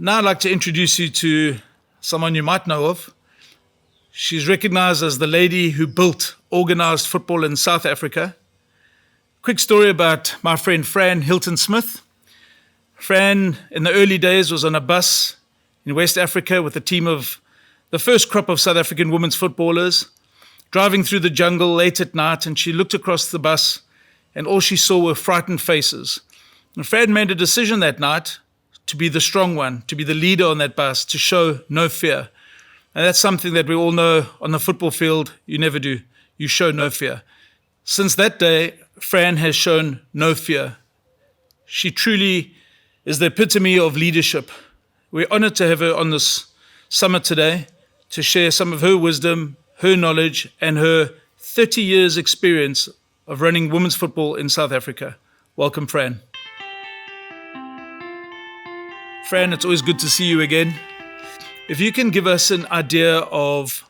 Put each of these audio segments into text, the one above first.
Now I'd like to introduce you to someone you might know of. She's recognized as the lady who built organized football in South Africa. Quick story about my friend Fran Hilton-Smith. Fran, in the early days, was on a bus in West Africa with a team of the first crop of South African women's footballers, driving through the jungle late at night, and she looked across the bus and all she saw were frightened faces. And Fran made a decision that night to be the strong one, to be the leader on that bus, to show no fear. And that's something that we all know on the football field, you never do. You show no fear. Since that day, Fran has shown no fear. She truly is the epitome of leadership. We're honored to have her on this summit today to share some of her wisdom, her knowledge, and her 30 years experience of running women's football in South Africa. Welcome, Fran. Fran, it's always good to see you again. If you can give us an idea of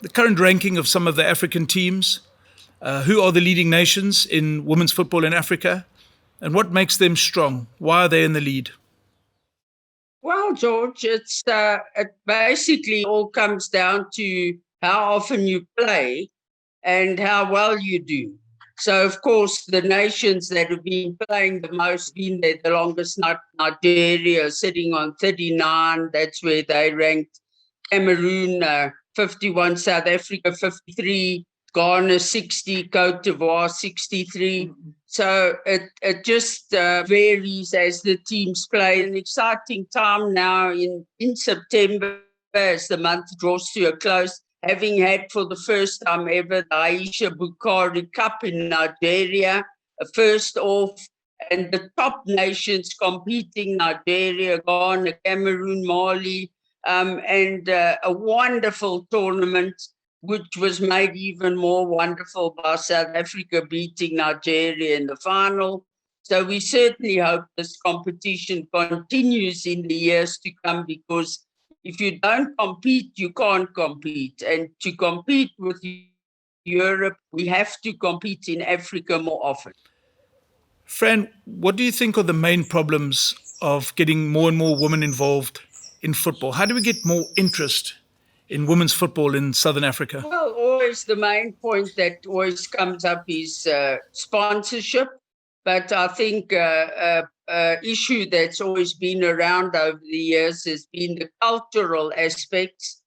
the current ranking of some of the African teams, who are the leading nations in women's football in Africa, and what makes them strong? Why are they in the lead? Well, George, it basically all comes down to how often you play and how well you do. So, of course, the nations that have been playing the most, been there the longest, Nigeria, sitting on 39. That's where they ranked. Cameroon, 51, South Africa, 53, Ghana, 60, Cote d'Ivoire, 63. So it just varies as the teams play. An exciting time now in September as the month draws to a close, having had for the first time ever the Aisha Bukhari Cup in Nigeria, first off, and the top nations competing, Nigeria, Ghana, Cameroon, Mali, and a wonderful tournament, which was made even more wonderful by South Africa beating Nigeria in the final. So we certainly hope this competition continues in the years to come, because if you don't compete, you can't compete. And to compete with Europe, we have to compete in Africa more often. Fran, what do you think are the main problems of getting more and more women involved in football? How do we get more interest in women's football in Southern Africa? Well, always the main point that always comes up is sponsorship. But I think issue that's always been around over the years has been the cultural aspects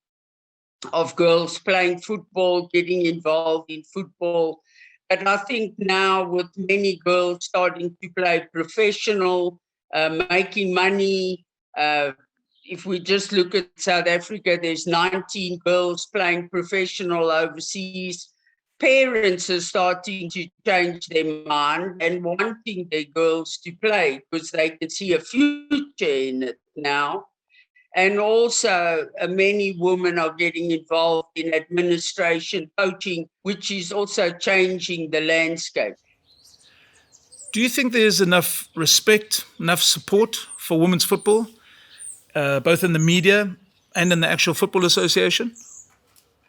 of girls playing football, getting involved in football. But I think now with many girls starting to play professional, making money, if we just look at South Africa, there's 19 girls playing professional overseas. Parents are starting to change their mind and wanting their girls to play because they can see a future in it now. And also, many women are getting involved in administration, coaching, which is also changing the landscape. Do you think there's enough respect, enough support for women's football, both in the media and in the actual Football Association?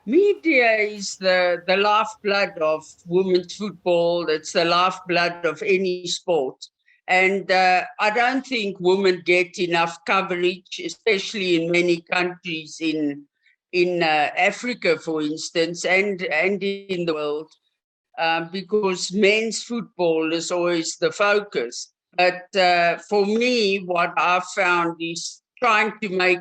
Media is the lifeblood of women's football. It's the lifeblood of any sport. And I don't think women get enough coverage, especially in many countries in Africa, for instance, and in the world, because men's football is always the focus. But for me, what I've found is trying to make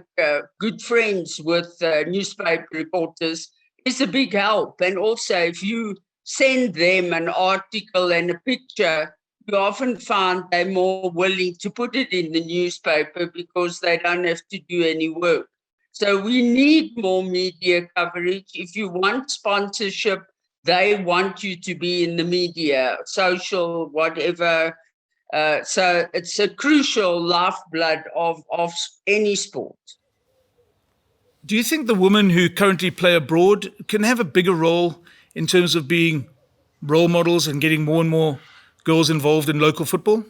good friends with newspaper reporters is a big help. And also, if you send them an article and a picture, you often find they're more willing to put it in the newspaper because they don't have to do any work. So we need more media coverage. If you want sponsorship, they want you to be in the media, social, whatever. So it's a crucial lifeblood of any sport. Do you think the women who currently play abroad can have a bigger role in terms of being role models and getting more and more girls involved in local football?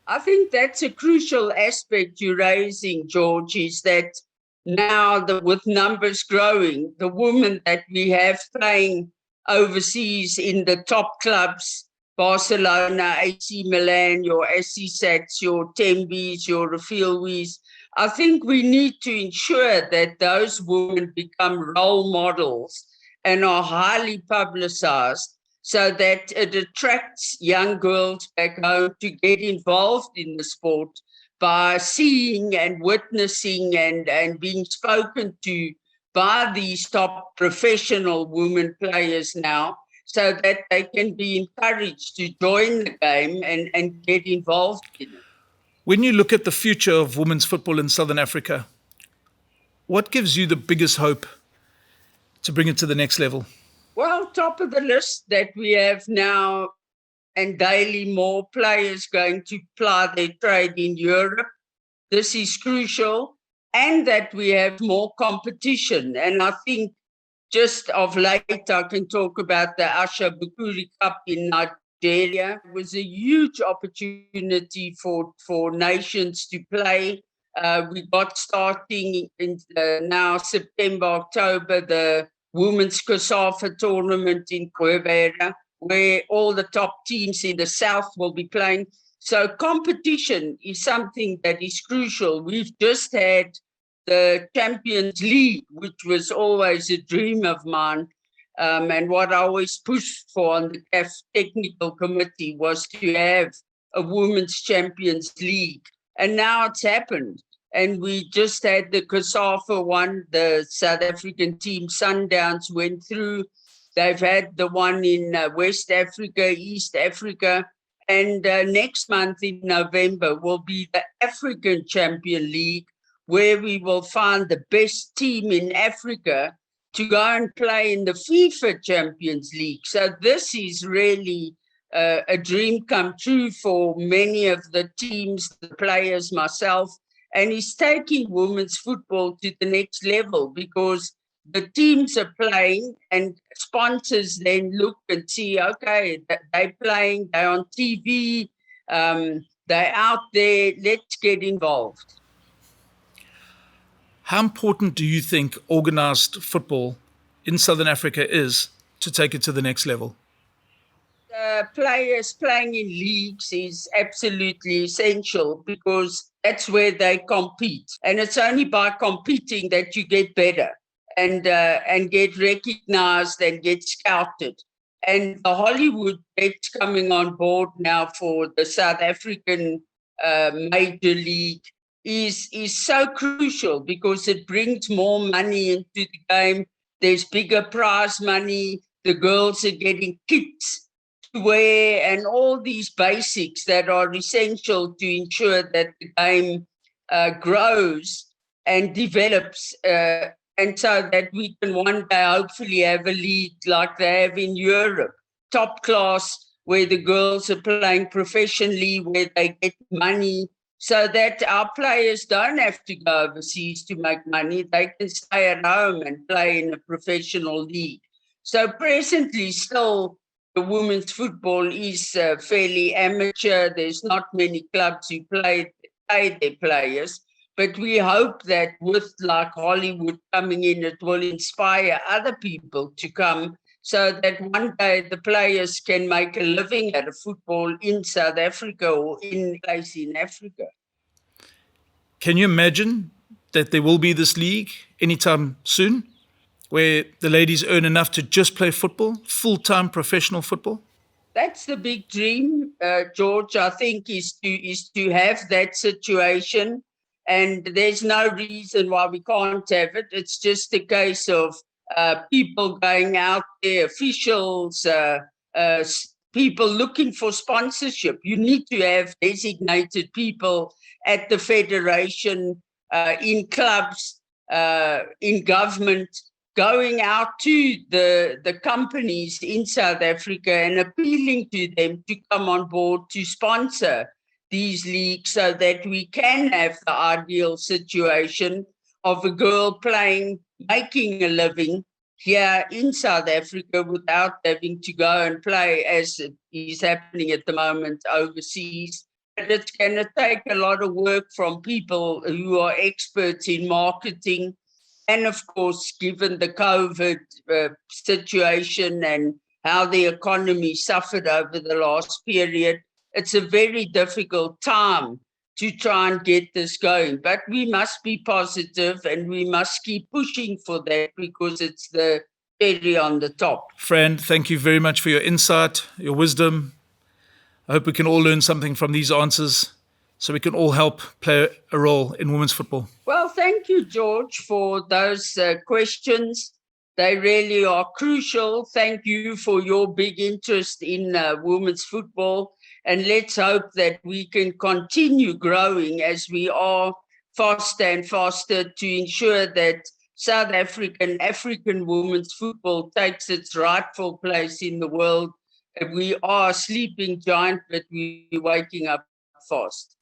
I think that's a crucial aspect you're raising, George, is that now with numbers growing, the women that we have playing overseas in the top clubs Barcelona, AC Milan, your SC Sats, your Tembis, your Refilwis. I think we need to ensure that those women become role models and are highly publicized so that it attracts young girls back home to get involved in the sport by seeing and witnessing and being spoken to by these top professional women players now, so that they can be encouraged to join the game and get involved in it. When you look at the future of women's football in Southern Africa, what gives you the biggest hope to bring it to the next level? Well, top of the list that we have now, and daily more players going to ply their trade in Europe. This is crucial, and that we have more competition. And I think just of late, I can talk about the Asha Bukuri Cup in Nigeria. It was a huge opportunity for nations to play. We got starting in now September, October, the Women's COSAFA tournament in Cuevera, where all the top teams in the south will be playing. So competition is something that is crucial. We've just had the Champions League, which was always a dream of mine. And what I always pushed for on the CAF technical committee was to have a Women's Champions League. And now it's happened. And we just had the COSAFA one, the South African team, Sundowns, went through. They've had the one in West Africa, East Africa. And next month in November will be the African Champion League, where we will find the best team in Africa to go and play in the FIFA Champions League. So this is really a dream come true for many of the teams, the players, myself, and he's taking women's football to the next level because the teams are playing and sponsors then look and see, okay, they're playing, they're on TV, they're out there, let's get involved. How important do you think organized football in Southern Africa is to take it to the next level? Players playing in leagues is absolutely essential because that's where they compete. And it's only by competing that you get better and get recognized and get scouted. And the Hollywood that's coming on board now for the South African Major League is so crucial because it brings more money into the game. There's bigger prize money. The girls are getting kits to wear and all these basics that are essential to ensure that the game grows and develops, and so that we can one day hopefully have a league like they have in Europe, top class, where the girls are playing professionally, where they get money, so that our players don't have to go overseas to make money. They can stay at home and play in a professional league. So presently still, the women's football is fairly amateur. There's not many clubs who pay their players. But we hope that with like Hollywood coming in, it will inspire other people to come so that one day the players can make a living out of football in South Africa or in place in Africa. Can you imagine that there will be this league anytime soon, where the ladies earn enough to just play football, full-time professional football? That's the big dream, George, I think, is to have that situation. And there's no reason why we can't have it. It's just a case of people going out there, officials, people looking for sponsorship. You need to have designated people at the federation, in clubs, in government, going out to the companies in South Africa and appealing to them to come on board to sponsor these leagues so that we can have the ideal situation of a girl playing, making a living here in South Africa without having to go and play as it is happening at the moment overseas. But it's going to take a lot of work from people who are experts in marketing. And of course, given the COVID situation and how the economy suffered over the last period. It's a very difficult time to try and get this going. But we must be positive and we must keep pushing for that because it's the cherry on the top. Fran, thank you very much for your insight, your wisdom. I hope we can all learn something from these answers so we can all help play a role in women's football. Well, thank you, George, for those questions. They really are crucial. Thank you for your big interest in women's football. And let's hope that we can continue growing as we are faster and faster to ensure that South African women's football takes its rightful place in the world. We are a sleeping giant, but we're waking up fast.